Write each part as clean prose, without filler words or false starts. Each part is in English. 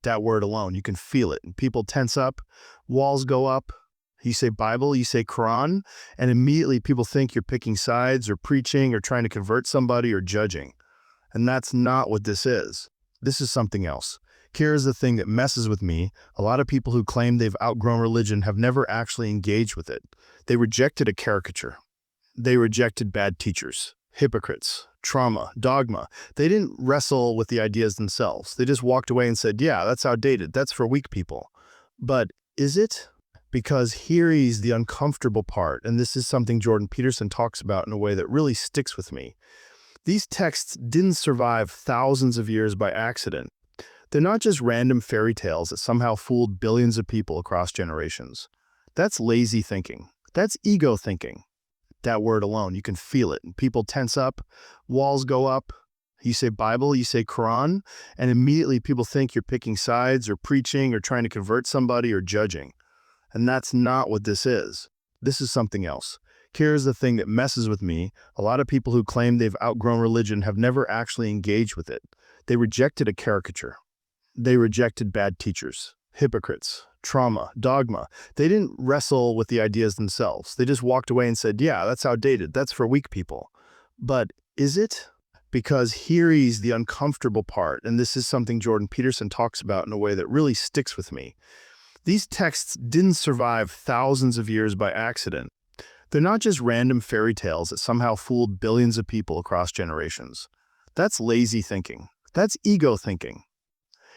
That word alone, you can feel it. And people tense up, walls go up. You say Bible, you say Quran, and immediately people think you're picking sides or preaching or trying to convert somebody or judging. And that's not what this is. This is something else. Here's the thing that messes with me. A lot of people who claim they've outgrown religion have never actually engaged with it. They rejected a caricature. They rejected bad teachers, hypocrites, trauma, dogma. They didn't wrestle with the ideas themselves. They just walked away and said, yeah, that's outdated. That's for weak people. But is it? Because here is the uncomfortable part, and this is something Jordan Peterson talks about in a way that really sticks with me. These texts didn't survive thousands of years by accident. They're not just random fairy tales that somehow fooled billions of people across generations. That's lazy thinking. That's ego thinking. That word alone, you can feel it. And people tense up, walls go up. You say Bible, you say Quran, and immediately people think you're picking sides or preaching or trying to convert somebody or judging. And that's not what this is. This is something else. Here's the thing that messes with me. A lot of people who claim they've outgrown religion have never actually engaged with it. They rejected a caricature. They rejected bad teachers, hypocrites, trauma, dogma. They didn't wrestle with the ideas themselves. They just walked away and said, yeah, that's outdated. That's for weak people. But is it? Because here is the uncomfortable part, and this is something Jordan Peterson talks about in a way that really sticks with me. These texts didn't survive thousands of years by accident. They're not just random fairy tales that somehow fooled billions of people across generations. That's lazy thinking. That's ego thinking.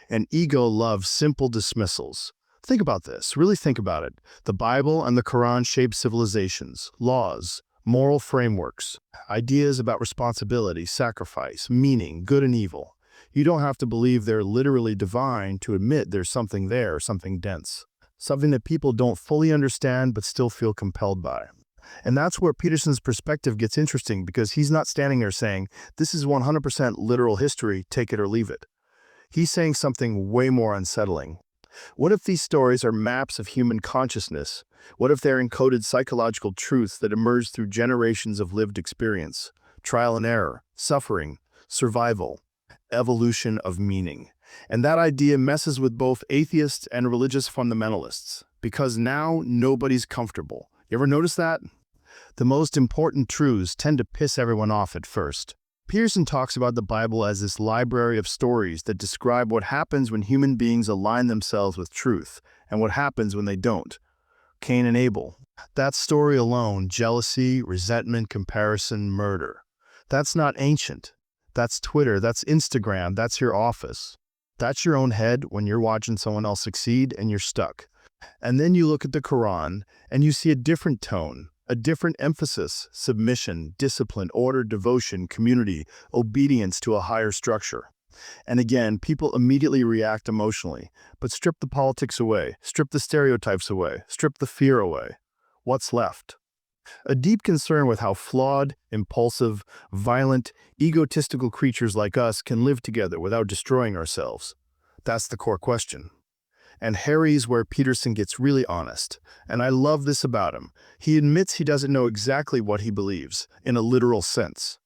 And ego loves simple dismissals. Think about this. Really think about it. The Bible and the Quran shape civilizations, laws, moral frameworks, ideas about responsibility, sacrifice, meaning, good and evil. You don't have to believe they're literally divine to admit there's something there, something dense, something that people don't fully understand but still feel compelled by. And that's where Peterson's perspective gets interesting, because he's not standing there saying, this is 100% literal history, take it or leave it. He's saying something way more unsettling. What if these stories are maps of human consciousness? What if they're encoded psychological truths that emerge through generations of lived experience, trial and error, suffering, survival, evolution of meaning? And that idea messes with both atheists and religious fundamentalists, because now nobody's comfortable. You ever notice that? The most important truths tend to piss everyone off at first. Peterson talks about the Bible as this library of stories that describe what happens when human beings align themselves with truth, and what happens when they don't. Cain and Abel. That story alone, jealousy, resentment, comparison, murder. That's not ancient. That's Twitter, that's Instagram, that's your office. That's your own head when you're watching someone else succeed and you're stuck. And then you look at the Quran and you see a different tone, a different emphasis: submission, discipline, order, devotion, community, obedience to a higher structure. And again, people immediately react emotionally, but strip the politics away, strip the stereotypes away, strip the fear away. What's left? A deep concern with how flawed, impulsive, violent, egotistical creatures like us can live together without destroying ourselves. That's the core question. And Harry's where Peterson gets really honest. And I love this about him. He admits he doesn't know exactly what he believes, in a literal sense.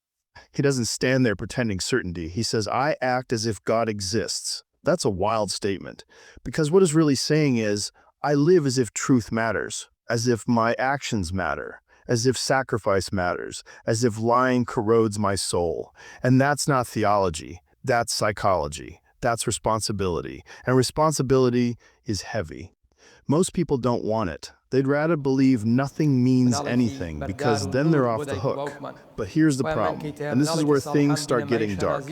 He doesn't stand there pretending certainty. He says, I act as if God exists. That's a wild statement, because what he's really saying is, I live as if truth matters, as if my actions matter, as if sacrifice matters, as if lying corrodes my soul. And that's not theology, that's psychology. That's responsibility, and responsibility is heavy. Most people don't want it. They'd rather believe nothing means anything, because then they're off the hook. But here's the problem, and this is where things start getting dark.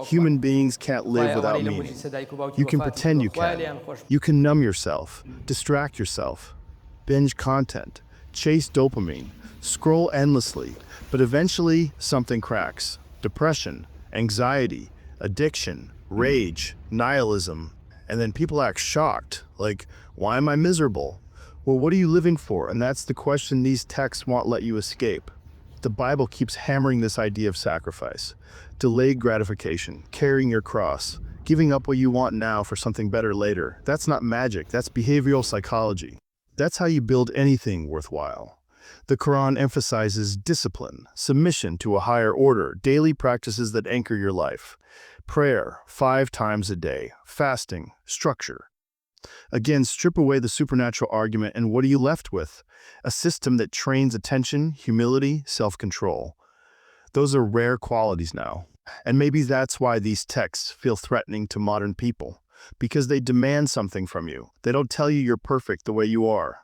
Human beings can't live without meaning. You can pretend you can. You can numb yourself, distract yourself, binge content, chase dopamine, scroll endlessly, but eventually something cracks. Depression, anxiety, addiction, rage, nihilism, and then people act shocked, like, why am I miserable? Well, what are you living for? And that's the question these texts won't let you escape. The Bible keeps hammering this idea of sacrifice, delayed gratification, carrying your cross, giving up what you want now for something better later. That's not magic, that's behavioral psychology. That's how you build anything worthwhile. The Quran emphasizes discipline, submission to a higher order, daily practices that anchor your life. prayer 5 times a day, fasting, structure. Again, strip away the supernatural argument, and what are you left with? A system that trains attention, humility, self-control. Those are rare qualities now. And maybe that's why these texts feel threatening to modern people, because they demand something from you. They don't tell you you're perfect the way you are.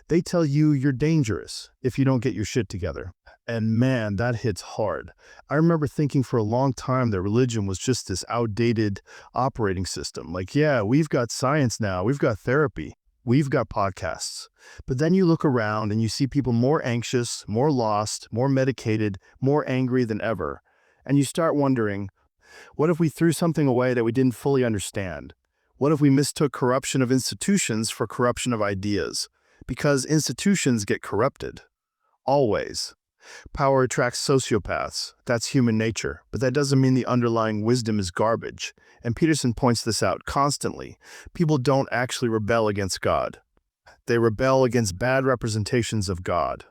They tell you you're dangerous if you don't get your shit together. And man, that hits hard. I remember thinking for a long time that religion was just this outdated operating system. Like, yeah, we've got science now, we've got therapy, we've got podcasts. But then you look around and you see people more anxious, more lost, more medicated, more angry than ever. And you start wondering, what if we threw something away that we didn't fully understand? What if we mistook corruption of institutions for corruption of ideas? Because institutions get corrupted. Always. Power attracts sociopaths. That's human nature. But that doesn't mean the underlying wisdom is garbage. And Peterson points this out constantly. People don't actually rebel against God. They rebel against bad representations of God,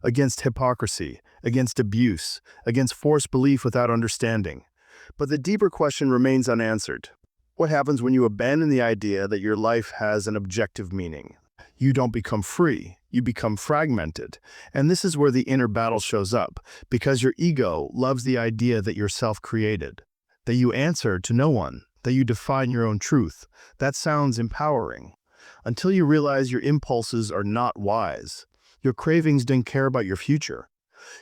against hypocrisy, against abuse, against forced belief without understanding. But the deeper question remains unanswered. What happens when you abandon the idea that your life has an objective meaning? You don't become free, you become fragmented. And this is where the inner battle shows up, because your ego loves the idea that you're self-created, that you answer to no one, that you define your own truth. That sounds empowering, until you realize your impulses are not wise. Your cravings don't care about your future.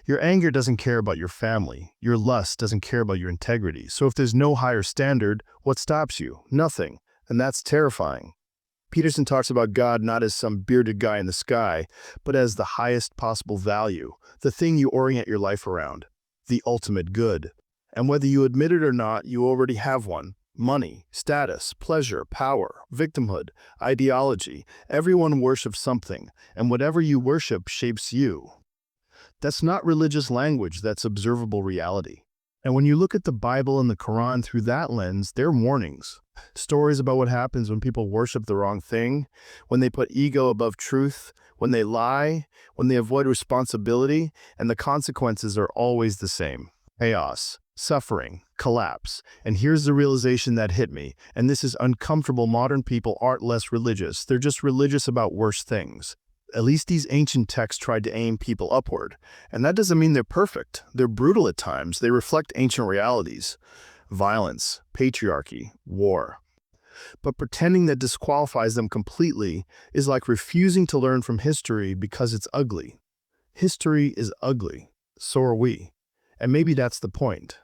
Your anger doesn't care about your family. Your lust doesn't care about your integrity. So if there's no higher standard, what stops you? Nothing. And that's terrifying. Peterson talks about God not as some bearded guy in the sky, but as the highest possible value, the thing you orient your life around, the ultimate good. And whether you admit it or not, you already have one. Money, status, pleasure, power, victimhood, ideology. Everyone worships something, and whatever you worship shapes you. That's not religious language, that's observable reality. And when you look at the Bible and the Quran through that lens, they're warnings. Stories about what happens when people worship the wrong thing, when they put ego above truth, when they lie, when they avoid responsibility, and the consequences are always the same. Chaos, suffering, collapse. And here's the realization that hit me, and this is uncomfortable. Modern people aren't less religious, they're just religious about worse things. At least these ancient texts tried to aim people upward. And that doesn't mean they're perfect. They're brutal at times. They reflect ancient realities. Violence, patriarchy, war. But pretending that disqualifies them completely is like refusing to learn from history because it's ugly. History is ugly. So are we. And maybe that's the point.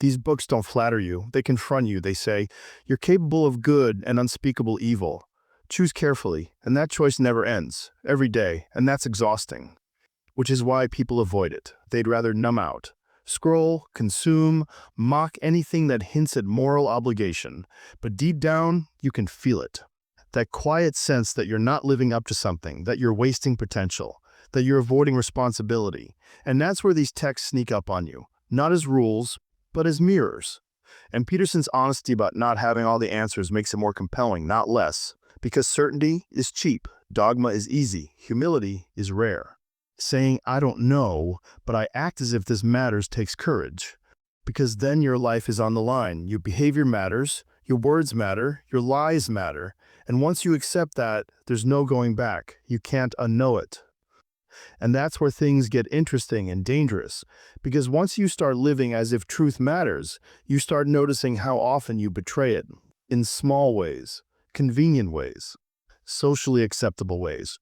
These books don't flatter you. They confront you. They say, you're capable of good and unspeakable evil. Choose carefully, and that choice never ends, every day, and that's exhausting. Which is why people avoid it. They'd rather numb out, scroll, consume, mock anything that hints at moral obligation. But deep down, you can feel it. That quiet sense that you're not living up to something, that you're wasting potential, that you're avoiding responsibility. And that's where these texts sneak up on you, not as rules, but as mirrors. And Peterson's honesty about not having all the answers makes it more compelling, not less. Because certainty is cheap, dogma is easy, humility is rare. Saying, I don't know, but I act as if this matters takes courage. Because then your life is on the line. Your behavior matters, your words matter, your lies matter. And once you accept that, there's no going back. You can't unknow it. And that's where things get interesting and dangerous. Because once you start living as if truth matters, you start noticing how often you betray it. In small ways. Convenient ways, socially acceptable ways.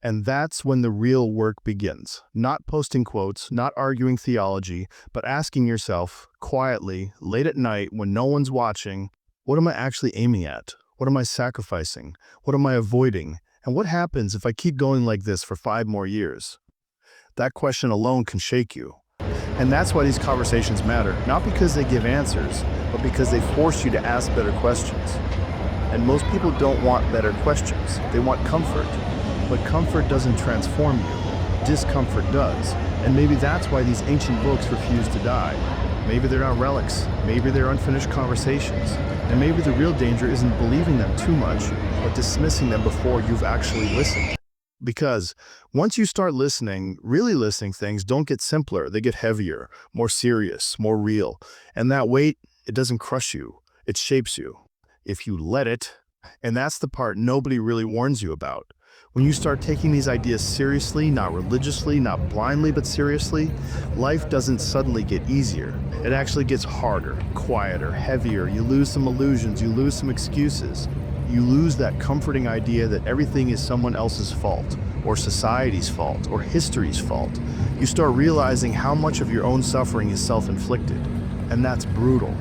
And that's when the real work begins. Not posting quotes, not arguing theology, but asking yourself, quietly, late at night when no one's watching, what am I actually aiming at? What am I sacrificing? What am I avoiding? And what happens if I keep going like this for 5 more years? That question alone can shake you. And that's why these conversations matter, not because they give answers, but because they force you to ask better questions. And most people don't want better questions. They want comfort. But comfort doesn't transform you. Discomfort does. And maybe that's why these ancient books refuse to die. Maybe they're not relics. Maybe they're unfinished conversations. And maybe the real danger isn't believing them too much, but dismissing them before you've actually listened. Because once you start listening, really listening, things don't get simpler. They get heavier, more serious, more real. And that weight, It doesn't crush you. It shapes you. If you let it, and that's the part nobody really warns you about. When you start taking these ideas seriously, not religiously, not blindly, but seriously, life doesn't suddenly get easier. It actually gets harder, quieter, heavier. You lose some illusions, you lose some excuses. You lose that comforting idea that everything is someone else's fault, or society's fault, or history's fault. You start realizing how much of your own suffering is self-inflicted. And that's brutal.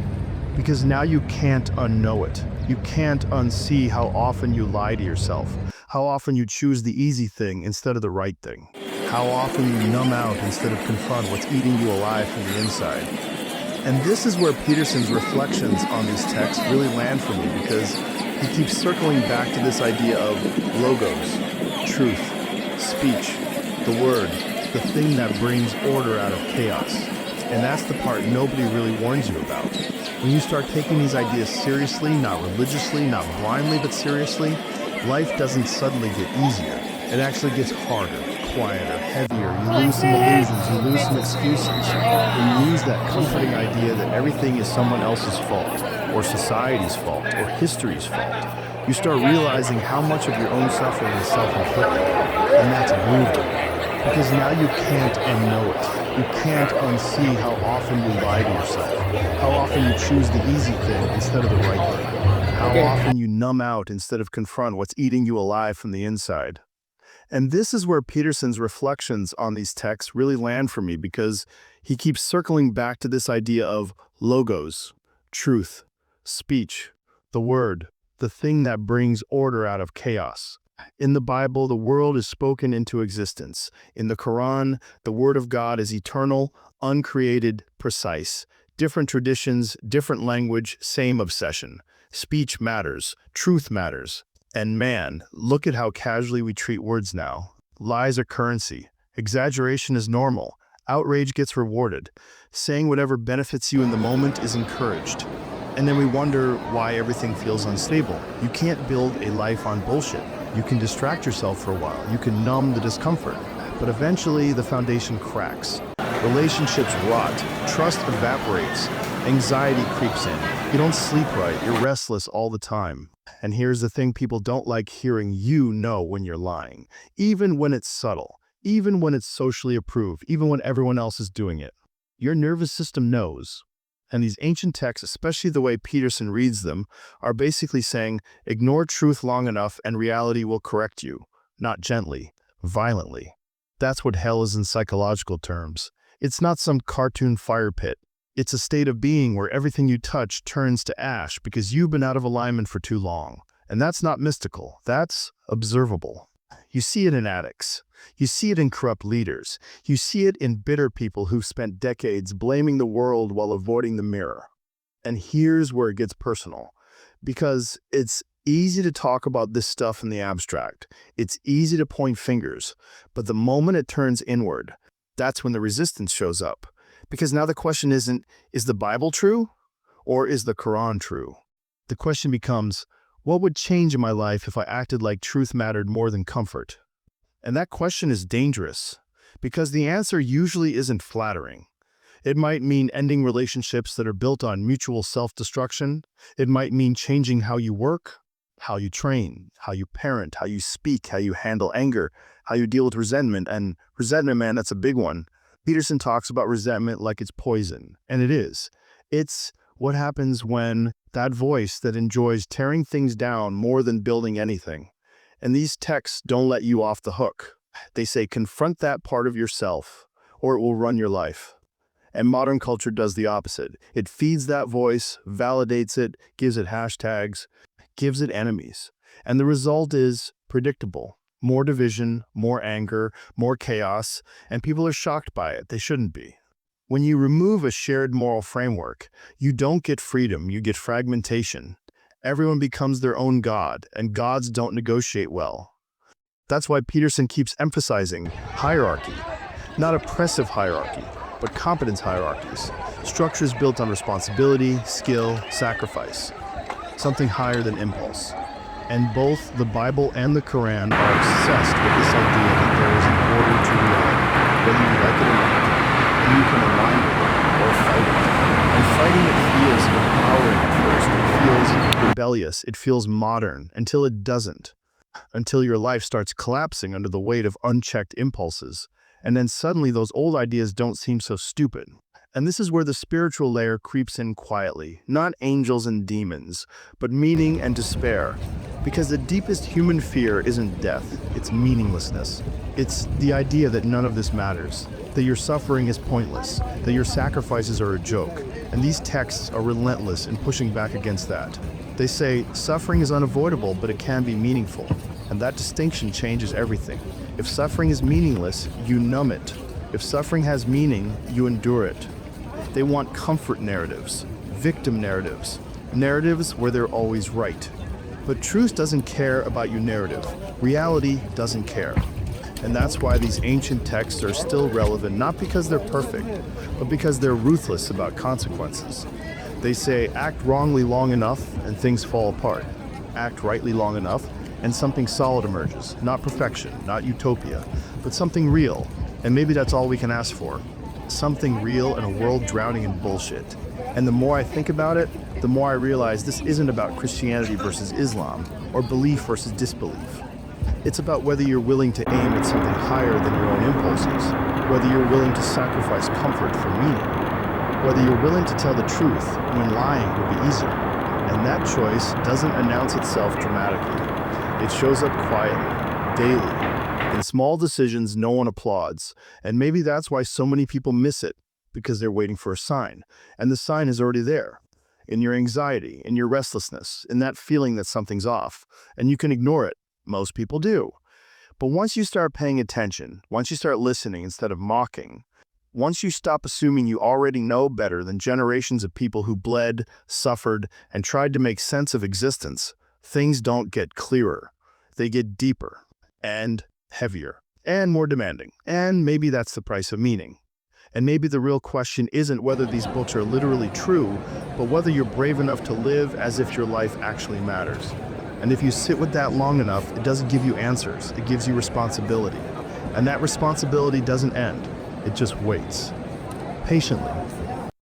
Because now you can't unknow it. You can't unsee how often you lie to yourself, how often you choose the easy thing instead of the right thing, how often you numb out instead of confront what's eating you alive from the inside. And this is where Peterson's reflections on these texts really land for me, because he keeps circling back to this idea of logos, truth, speech, the word, the thing that brings order out of chaos. And that's the part nobody really warns you about. When you start taking these ideas seriously, not religiously, not blindly, but seriously, life doesn't suddenly get easier. It actually gets harder, quieter, heavier. You lose some illusions, you lose some excuses. You lose that comforting idea that everything is someone else's fault, or society's fault, or history's fault. You start realizing how much of your own suffering is self-inflicted. And that's brutal. Because now you can't unknow it. You can't unsee how often you lie to yourself, how often you choose the easy thing instead of the right thing, how often you numb out instead of confront what's eating you alive from the inside. And this is where Peterson's reflections on these texts really land for me, because he keeps circling back to this idea of logos, truth, speech, the word, the thing that brings order out of chaos. In the Bible, the world is spoken into existence. In the Quran, the Word of God is eternal, uncreated, precise. Different traditions, different language, same obsession. Speech matters. Truth matters. And man, look at how casually we treat words now. Lies are currency. Exaggeration is normal. Outrage gets rewarded. Saying whatever benefits you in the moment is encouraged. And then we wonder why everything feels unstable. You can't build a life on bullshit. You can distract yourself for a while. You can numb the discomfort. But eventually, the foundation cracks. Relationships rot. Trust evaporates. Anxiety creeps in. You don't sleep right. You're restless all the time. And here's the thing people don't like hearing: you know when you're lying. Even when it's subtle. Even when it's socially approved. Even when everyone else is doing it. Your nervous system knows. And these ancient texts, especially the way Peterson reads them, are basically saying, ignore truth long enough and reality will correct you. Not gently, violently. That's what hell is in psychological terms. It's not some cartoon fire pit. It's a state of being where everything you touch turns to ash because you've been out of alignment for too long. And that's not mystical. That's observable. You see it in addicts. You see it in corrupt leaders. You see it in bitter people who've spent decades blaming the world while avoiding the mirror. And here's where it gets personal. Because it's easy to talk about this stuff in the abstract. It's easy to point fingers. But the moment it turns inward, that's when the resistance shows up. Because now the question isn't, is the Bible true? Or is the Quran true? The question becomes, what would change in my life if I acted like truth mattered more than comfort? And that question is dangerous, because the answer usually isn't flattering. It might mean ending relationships that are built on mutual self-destruction. It might mean changing how you work, how you train, how you parent, how you speak, how you handle anger, how you deal with resentment. And resentment, man, that's a big one. Peterson talks about resentment like it's poison, and it is. It's what happens when that voice that enjoys tearing things down more than building anything. And these texts don't let you off the hook. They say confront that part of yourself, or it will run your life. And modern culture does the opposite. It feeds that voice, validates it, gives it hashtags, gives it enemies. And the result is predictable. More division, more anger, more chaos, and people are shocked by it. They shouldn't be. When you remove a shared moral framework, you don't get freedom, you get fragmentation. Everyone becomes their own god, and gods don't negotiate well. That's why Peterson keeps emphasizing hierarchy. Not oppressive hierarchy, but competence hierarchies. Structures built on responsibility, skill, sacrifice. Something higher than impulse. And both the Bible and the Quran are obsessed with this idea that there is an order to reality, whether you like it or not. And you can align with it or fight it. And Fighting it feels empowering at first. It feels rebellious. It feels modern until it doesn't. Until your life starts collapsing under the weight of unchecked impulses. And then suddenly those old ideas don't seem so stupid. And this is where the spiritual layer creeps in quietly. Not angels and demons, but meaning and despair. Because the deepest human fear isn't death, it's meaninglessness. It's the idea that none of this matters, that your suffering is pointless, that your sacrifices are a joke. And these texts are relentless in pushing back against that. They say, suffering is unavoidable, but it can be meaningful. And that distinction changes everything. If suffering is meaningless, you numb it. If suffering has meaning, you endure it. They want comfort narratives, victim narratives, narratives where they're always right. But truth doesn't care about your narrative. Reality doesn't care. And that's why these ancient texts are still relevant, not because they're perfect, but because they're ruthless about consequences. They say, act wrongly long enough and things fall apart. Act rightly long enough and something solid emerges. Not perfection, not utopia, but something real. And maybe that's all we can ask for. Something real in a world drowning in bullshit. And the more I think about it, the more I realize this isn't about Christianity versus Islam or belief versus disbelief. It's about whether you're willing to aim at something higher than your own impulses, whether you're willing to sacrifice comfort for meaning, whether you're willing to tell the truth when lying would be easier. And that choice doesn't announce itself dramatically. It shows up quietly, daily, in small decisions no one applauds. And maybe that's why so many people miss it, because they're waiting for a sign. And the sign is already there, in your anxiety, in your restlessness, in that feeling that something's off. And you can ignore it. Most people do. But once you start paying attention, once you start listening instead of mocking, once you stop assuming you already know better than generations of people who bled, suffered, and tried to make sense of existence, things don't get clearer. They get deeper and heavier and more demanding. And maybe that's the price of meaning. And maybe the real question isn't whether these books are literally true, but whether you're brave enough to live as if your life actually matters. And if you sit with that long enough, it doesn't give you answers, it gives you responsibility. And that responsibility doesn't end, it just waits. Patiently.